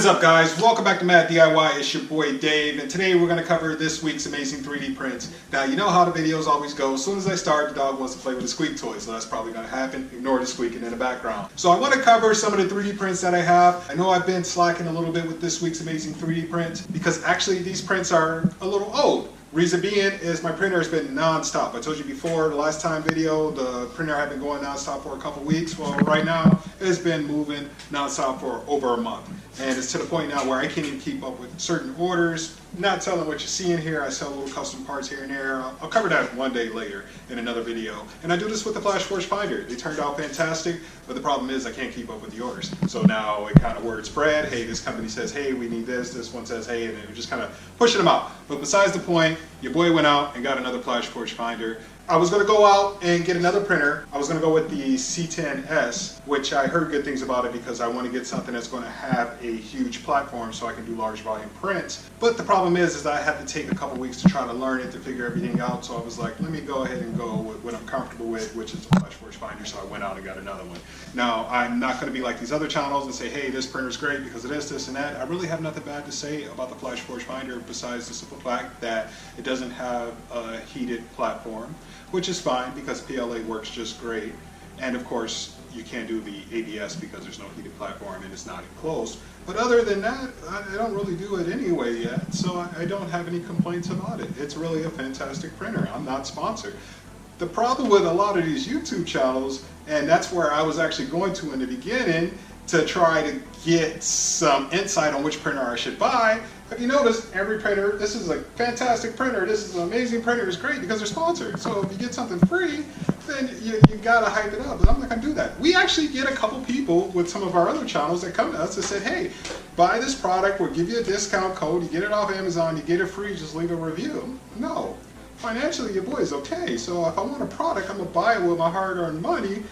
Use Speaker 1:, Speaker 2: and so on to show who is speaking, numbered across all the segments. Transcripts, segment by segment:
Speaker 1: What is up, guys? Welcome back to Mad DIY. It's your boy Dave, and today we're going to cover this week's amazing 3D prints. Now, you know how the videos always go. As soon as I start, the dog wants to play with a squeak toy, so that's probably going to happen. Ignore the squeaking in the background. So I want to cover some of the 3D prints that I have. I know I've been slacking a little bit with this week's amazing 3D print because actually these prints are a little old. Reason being is my printer has been non-stop. I told you before, the last time video, the printer had been going non-stop for a couple weeks. Well, right now, it's been moving non-stop for over a month. And it's to the point now where I can't even keep up with certain orders. Not telling what you see in here. I sell little custom parts here and there. I'll cover that one day later in another video. And I do this with the FlashForge Finder. They turned out fantastic, but the problem is I can't keep up with the orders. So now it kind of word spread. Hey, this company says, hey, we need this. This one says, hey, and we're just kind of pushing them out. But besides the point, your boy went out and got another FlashForge Finder. I was going to go out and get another printer. I was going to go with the C10S, which I heard good things about it because I want to get something that's going to have a huge platform so I can do large volume prints. But the problem is I had to take a couple weeks to try to learn it, to figure everything out. So I was like, let me go ahead and go with what I'm comfortable with, which is the FlashForge Finder. So I went out and got another one. Now, I'm not going to be like these other channels and say, hey, this printer's great because of this, and that. I really have nothing bad to say about the FlashForge Finder besides the simple fact that it doesn't have a heated platform, which is fine because PLA works just great. And of course, you can't do the ABS because there's no heated platform and it's not enclosed. But other than that, I don't really do it anyway yet, so I don't have any complaints about it. It's really a fantastic printer. I'm not sponsored. The problem with a lot of these YouTube channels, and that's where I was actually going to in the beginning to try to get some insight on which printer I should buy. If you notice, every printer, this is a fantastic printer, this is an amazing printer, it's great because they're sponsored. So if you get something free, then you gotta hype it up, but I'm not gonna do that. We actually get a couple people with some of our other channels that come to us and said, hey, buy this product, we'll give you a discount code, you get it off Amazon, you get it free, just leave a review. No, financially your boy is okay, so if I want a product, I'm gonna buy it with my hard-earned money,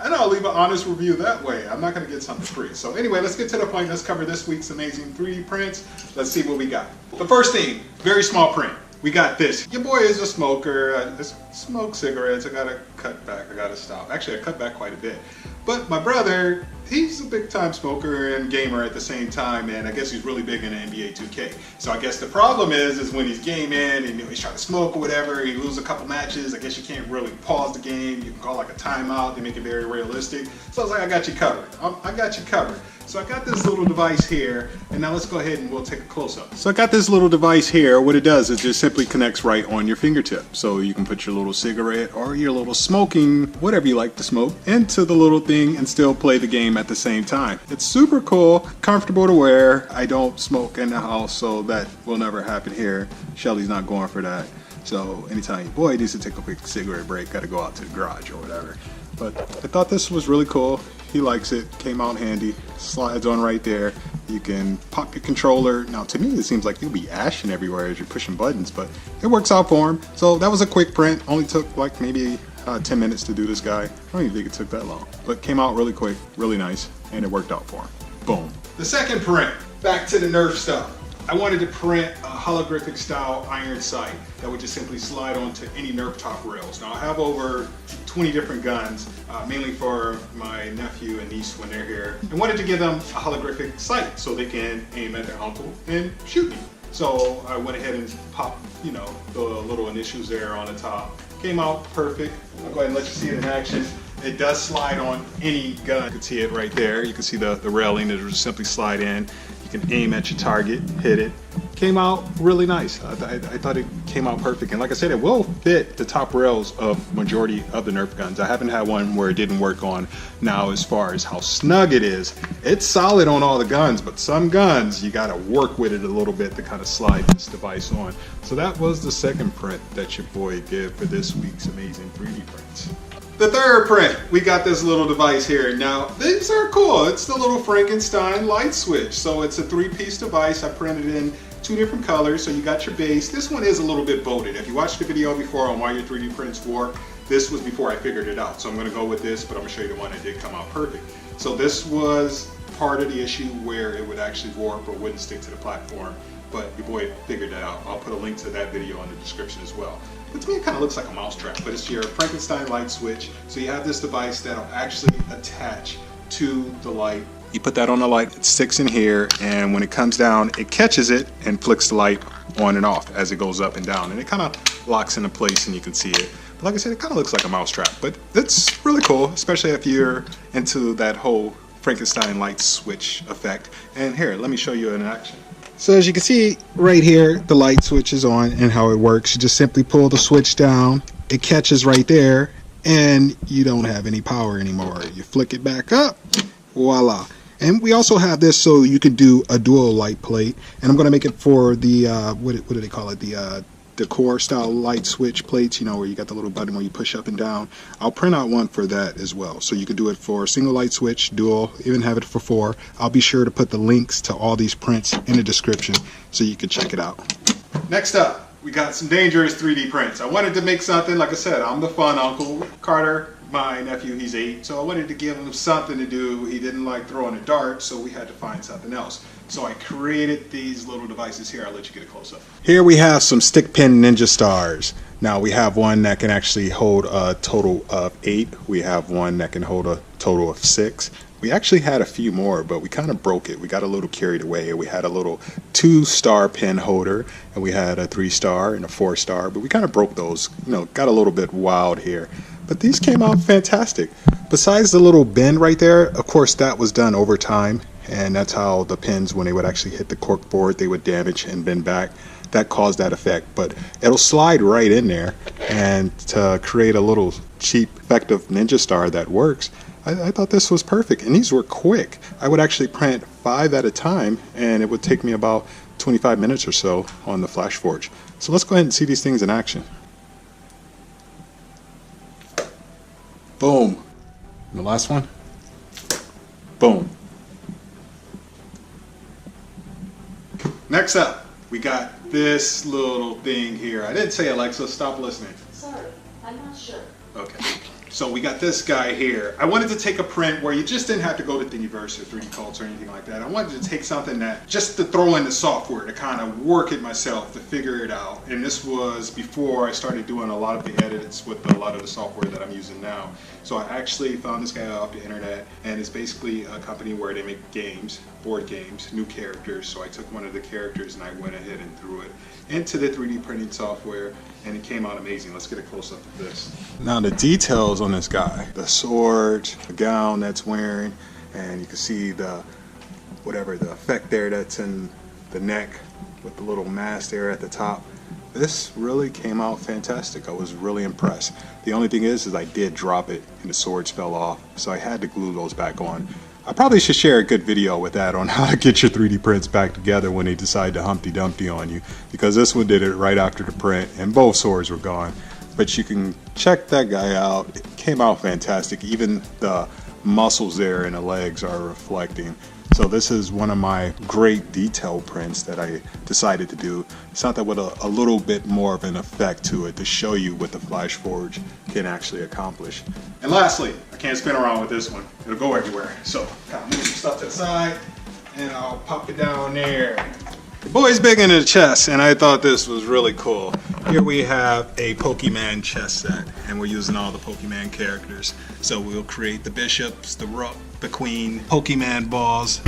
Speaker 1: and I'll leave an honest review that way. I'm not going to get something free. So anyway, let's get to the point. Let's cover this week's amazing 3D prints. Let's see what we got. The first thing, very small print. We got this. Your boy is a smoker. I smoke cigarettes. I got to cut back. I got to stop. Actually, I cut back quite a bit. But my brother, he's a big time smoker and gamer at the same time, and I guess he's really big in NBA 2K. So I guess the problem is when he's gaming and he's trying to smoke or whatever, he loses a couple matches, I guess you can't really pause the game. You can call like a timeout. They make it very realistic. So I was like, I got you covered. I got you covered. So I got this little device here, and now let's go ahead and we'll take a close-up. So I got this little device here. What it does is just simply connects right on your fingertip. So you can put your little cigarette or your little smoking, whatever you like to smoke, into the little thing and still play the game at the same time. It's super cool, comfortable to wear. I don't smoke in the house, so that will never happen here. Shelly's not going for that. So anytime your boy needs to take a quick cigarette break, gotta go out to the garage or whatever. But I thought this was really cool. He likes it, came out handy, slides on right there. You can pop your controller. Now to me it seems like you'll be ashing everywhere as you're pushing buttons, but it works out for him. So that was a quick print, only took like maybe 10 minutes to do this guy. I don't even think it took that long, but came out really quick, really nice, and it worked out for him. Boom. The second print, back to the Nerf stuff. I wanted to print a holographic style iron sight that would just simply slide onto any Nerf top rails. Now I have over 20 different guns, mainly for my nephew and niece when they're here. I wanted to give them a holographic sight so they can aim at their uncle and shoot me. So I went ahead and popped, the little initials there on the top. Came out perfect. I'll go ahead and let you see it in action. It does slide on any gun. You can see it right there. You can see the railing. It'll just simply slide in. You can aim at your target, hit it. Came out really nice. I thought it came out perfect. And like I said, it will fit the top rails of majority of the Nerf guns. I haven't had one where it didn't work on. Now, as far as how snug it is, it's solid on all the guns, but some guns, you gotta work with it a little bit to kind of slide this device on. So that was the second print that your boy did for this week's amazing 3D prints. The third print, we got this little device here. Now, these are cool. It's the little Frankenstein light switch. So it's a 3-piece device. I printed in 2 different colors. So you got your base. This one is a little bit bolted. If you watched the video before on why your 3D prints warp, this was before I figured it out. So I'm gonna go with this, but I'm gonna show you the one that did come out perfect. So this was part of the issue where it would actually warp or wouldn't stick to the platform. But your boy figured that out. I'll put a link to that video in the description as well. But to me it kind of looks like a mousetrap, but it's your Frankenstein light switch. So you have this device that'll actually attach to the light You put that on the light, it sticks in here, and when it comes down, it catches it and flicks the light on and off as it goes up and down. And it kind of locks into place and you can see it. But like I said, it kind of looks like a mousetrap, but it's really cool, especially if you're into that whole Frankenstein light switch effect. And here, let me show you in action. So as you can see right here, the light switch is on and how it works. You just simply pull the switch down, it catches right there, and you don't have any power anymore. You flick it back up, voila. And we also have this so you can do a dual light plate. And I'm going to make it for the, what do they call it? The core style light switch plates, you know, where you got the little button where you push up and down. I'll print out one for that as well. So you can do it for single light switch, dual, even have it for 4. I'll be sure to put the links to all these prints in the description so you can check it out. Next up, we got some dangerous 3D prints. I wanted to make something, like I said, I'm the fun uncle. Carter, my nephew, he's 8, so I wanted to give him something to do. He didn't like throwing a dart, so we had to find something else. So I created these little devices here. I'll let you get a close up. Here we have some stick pin ninja stars. Now we have one that can actually hold a total of 8. We have one that can hold a total of 6. We actually had a few more, but we kind of broke it. We got a little carried away. We had a little 2-star pin holder, and we had a 3-star and a 4-star, but we kind of broke those, you know, got a little bit wild here. But these came out fantastic. Besides the little bend right there, of course, that was done over time, and that's how the pins, when they would actually hit the cork board, they would damage and bend back. That caused that effect, but it'll slide right in there, and to create a little cheap, effective ninja star that works, I thought this was perfect. And these were quick. I would actually print 5 at a time, and it would take me about 25 minutes or so on the FlashForge. So let's go ahead and see these things in action. Boom. And the last one. Boom. Next up, we got this little thing here. I didn't say Alexa, stop listening.
Speaker 2: Sorry, I'm not sure.
Speaker 1: Okay. So we got this guy here. I wanted to take a print where you just didn't have to go to Thingiverse or 3D Cults or anything like that. I wanted to take something that, just to throw in the software to kind of work it myself, to figure it out. And this was before I started doing a lot of the edits with a lot of the software that I'm using now. So I actually found this guy off the internet, and it's basically a company where they make games, board games, new characters. So I took one of the characters and I went ahead and threw it into the 3D printing software, and it came out amazing. Let's get a close up of this. Now the details on this guy, the sword, the gown that's wearing, and you can see the whatever the effect there that's in the neck with the little mask there at the top. This really came out fantastic. I was really impressed. The only thing is I did drop it and the swords fell off, so I had to glue those back on. I probably should share a good video with that on how to get your 3D prints back together when they decide to Humpty Dumpty on you, because this one did it right after the print and both swords were gone. But you can check that guy out. It came out fantastic. Even the muscles there and the legs are reflecting. So this is one of my great detail prints that I decided to do. Something with a little bit more of an effect to it to show you what the FlashForge can actually accomplish. And lastly, I can't spin around with this one. It'll go everywhere. So kind of move some stuff to the side and I'll pop it down there. The boy's big into the chess, and I thought this was really cool. Here we have a Pokemon chess set, and we're using all the Pokemon characters. So we'll create the bishops, the rook, the queen, Pokemon balls.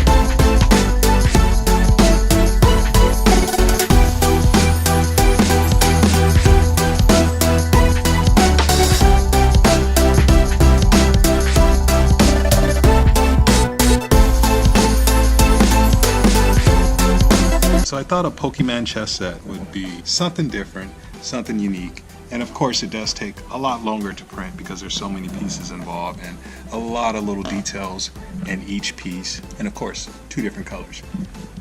Speaker 1: So I thought a Pokemon chess set would be something different, something unique, and of course it does take a lot longer to print because there's so many pieces involved and a lot of little details in each piece, and of course 2 different colors.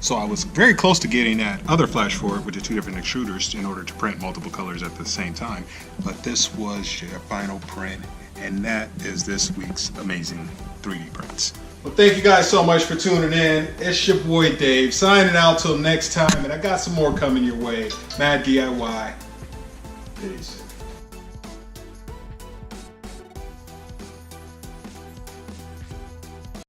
Speaker 1: So I was very close to getting that other FlashForge with the 2 different extruders in order to print multiple colors at the same time, but this was your final print, and that is this week's amazing 3D prints. Well, thank you guys so much for tuning in. It's your boy Dave, signing out till next time, and I got some more coming your way. Mad DIY. Peace.